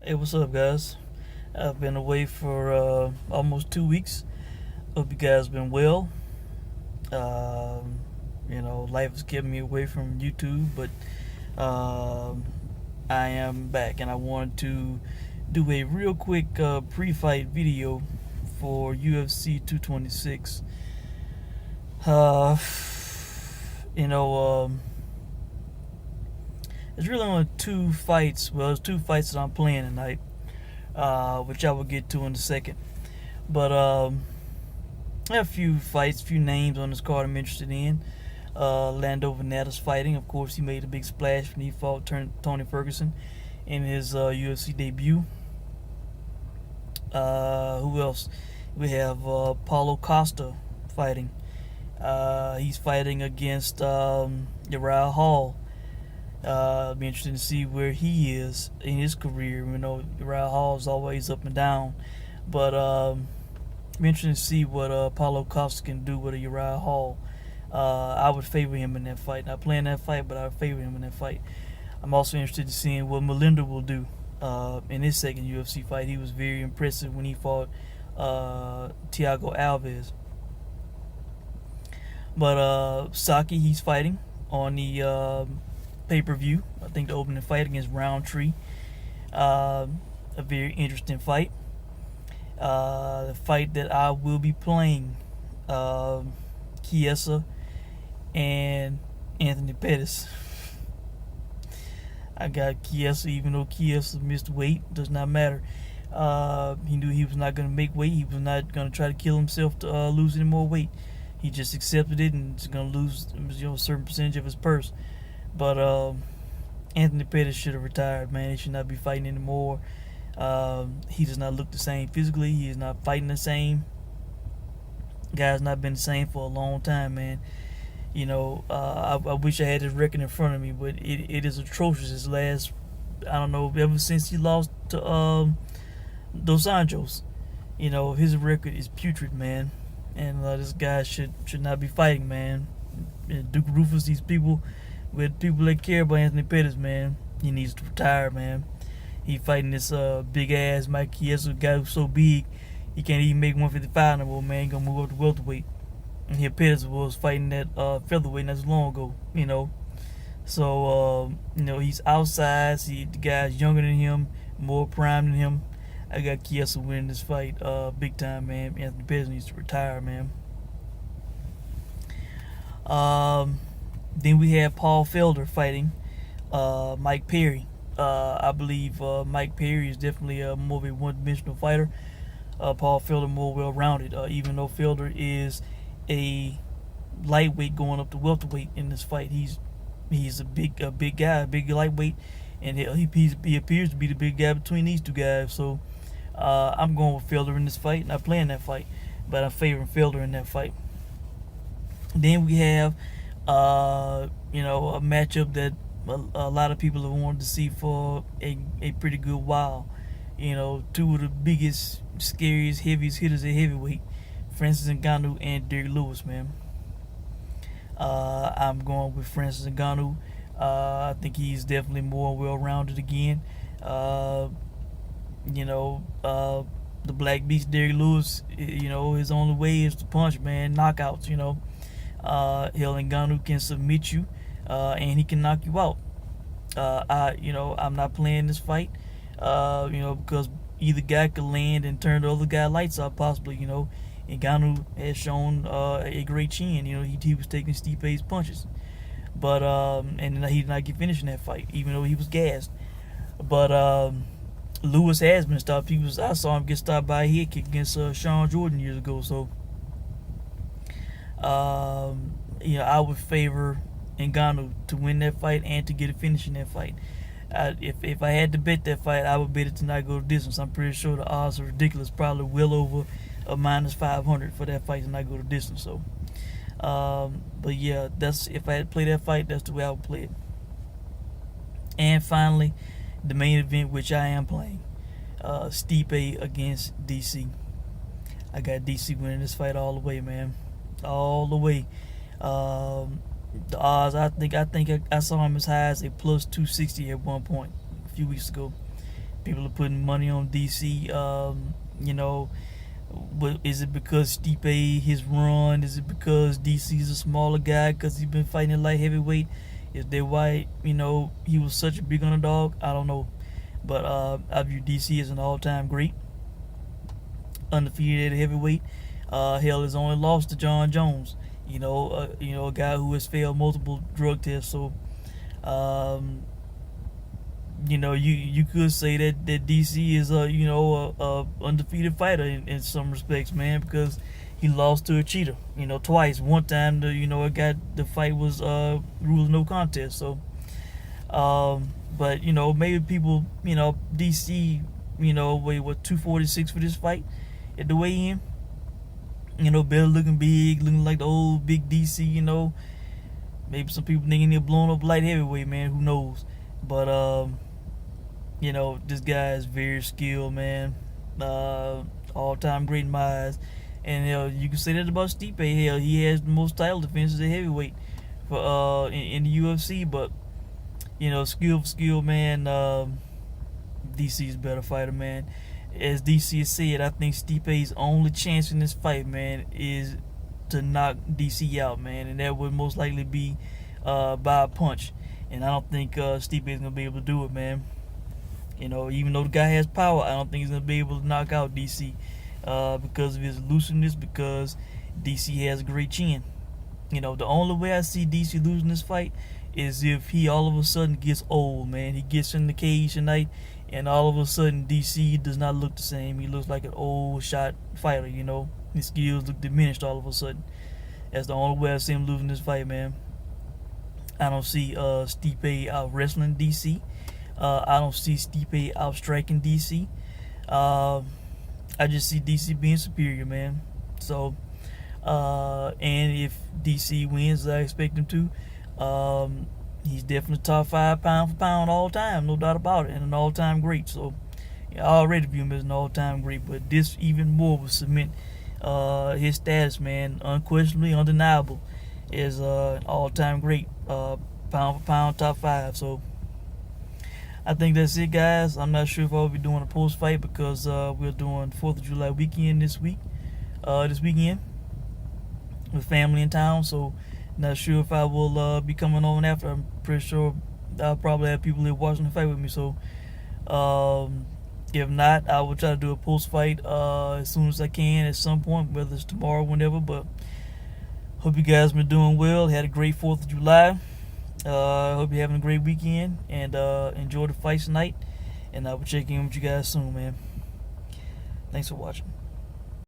Hey, what's up, guys? I've been away for almost 2 weeks. Hope you guys been well. Um, Life has kept me away from YouTube, but um, I am back, and I wanted to do a real quick pre-fight video for UFC 226. Uh, you know, um, there's really only two fights. Well, there's two fights that I'm playing tonight, which I will get to in a second. But I have a few fights, few names on this card I'm interested in. Lando Veneta's fighting. Of course, he made a big splash when he fought Tony Ferguson in his UFC debut. Who else? We have Paulo Costa fighting. He's fighting against Uriah Hall. It'll be interesting to see where he is in his career. Uriah Hall is always up and down, but it'll be interesting to see what Paulo Costa can do with a Uriah Hall. I would favor him in that fight. Not playing that fight, but I would favor him in that fight. I'm also interested in seeing what Melinda will do in his second UFC fight. He was very impressive when he fought Thiago Alves. But Saki, he's fighting on the pay-per-view. I think the opening fight against Roundtree. A very interesting fight. The fight that I will be playing, Chiesa and Anthony Pettis. I got Chiesa, even though Chiesa missed weight, does not matter. He knew he was not going to make weight. He was not going to try to kill himself to lose any more weight. He just accepted it and is going to lose a certain percentage of his purse. But Anthony Pettis should have retired, man. He should not be fighting anymore. He does not look the same physically. He is not fighting the same. Guy's not been the same for a long time, man. I wish I had his record in front of me, but it is atrocious. His last, I don't know, ever since he lost to Dos Anjos, his record is putrid, man. And this guy should not be fighting, man. Duke Rufus, these people that care about Anthony Pettis, man, he needs to retire, man. He fighting this big ass Mike Chiesa guy who's so big he can't even make 155 no more, man. He gonna move up to welterweight. And here Pettis was fighting that featherweight not so long ago, So he's outside. See, the guy's younger than him, more prime than him. I got Chiesa winning this fight big time, man. Anthony Pettis needs to retire, man. Then we have Paul Felder fighting Mike Perry. I believe Mike Perry is definitely more of a one-dimensional fighter. Paul Felder more well-rounded, even though Felder is a lightweight going up to welterweight in this fight. He's a big guy, a big lightweight, and he appears to be the big guy between these two guys. So I'm going with Felder in this fight. Not playing that fight, but I'm favoring Felder in that fight. Then we have a matchup that a lot of people have wanted to see for a pretty good while. Two of the biggest, scariest, heaviest hitters at heavyweight, Francis Ngannou and Derrick Lewis, man. I'm going with Francis Ngannou. I think he's definitely more well-rounded again. The Black Beast Derrick Lewis, his only way is to punch, man, knockouts. Ngannou can submit you, and he can knock you out. I'm not playing this fight, because either guy could land and turn the other guy lights out, possibly. Ngannou has shown a great chin. He was taking Stipe's punches, but and he did not get finished in that fight, even though he was gassed. But Lewis has been stopped. I saw him get stopped by a head kick against Sean Jordan years ago. So I would favor Ngannou to win that fight and to get a finish in that fight. If I had to bet that fight, I would bet it to not go to distance. I'm pretty sure the odds are ridiculous, probably well over a minus 500 for that fight to not go to distance. So, but yeah, if I had to play that fight, that's the way I would play it. And finally, the main event, which I am playing, Stipe against DC. I got DC winning this fight all the way, man, all the way. The odds, I think I saw him as high as a plus 260 at one point a few weeks ago. People are putting money on DC. You know, but is it because Stipe his run? Is it because DC's a smaller guy because he's been fighting at light heavyweight? Is that why he was such a big underdog? I don't know, but I view DC as an all-time great, undefeated at heavyweight. Hell, his only lost to John Jones. A guy who has failed multiple drug tests. So, you could say that DC is a undefeated fighter in some respects, man, because he lost to a cheater, twice. One time the fight was ruled no contest. So, but maybe people, DC, weigh 246 for this fight at the weigh-in. Belly looking big, looking like the old big DC. Maybe some people thinking he'll blown up light heavyweight, man. Who knows? But this guy is very skilled, man. All-time great in my eyes. And you can say that about Stipe. Hell, he has the most title defenses at heavyweight for in the UFC. But skill for skill, man. DC's a better fighter, man. As DC said, I think Stipe's only chance in this fight, man, is to knock DC out, man, and that would most likely be by a punch. And I don't think Stipe is gonna be able to do it, man. Even though the guy has power, I don't think he's gonna be able to knock out DC because of his elusiveness. Because DC has a great chin. The only way I see DC losing this fight is if he all of a sudden gets old, man. He gets in the cage tonight, and all of a sudden DC does not look the same. He looks like an old shot fighter. His skills look diminished all of a sudden. That's the only way I see him losing this fight, man. I don't see Stipe out wrestling DC. I don't see Stipe out striking DC. I just see DC being superior, man. So, and if DC wins, I expect him to. He's definitely top 5 pound for pound all time, no doubt about it, and an all-time great. So, I already view him as an all-time great, but this even more will cement his status, man, unquestionably undeniable, as an all-time great, pound for pound, top 5. So, I think that's it, guys. I'm not sure if I'll be doing a post-fight because we're doing 4th of July weekend this weekend with family in town. So, not sure if I will be coming on after. I'm pretty sure I'll probably have people here watching the fight with me. So, if not, I will try to do a post-fight as soon as I can at some point, whether it's tomorrow or whenever. But hope you guys been doing well. Had a great 4th of July. Hope you're having a great weekend, and enjoy the fights tonight. And I will check in with you guys soon, man. Thanks for watching.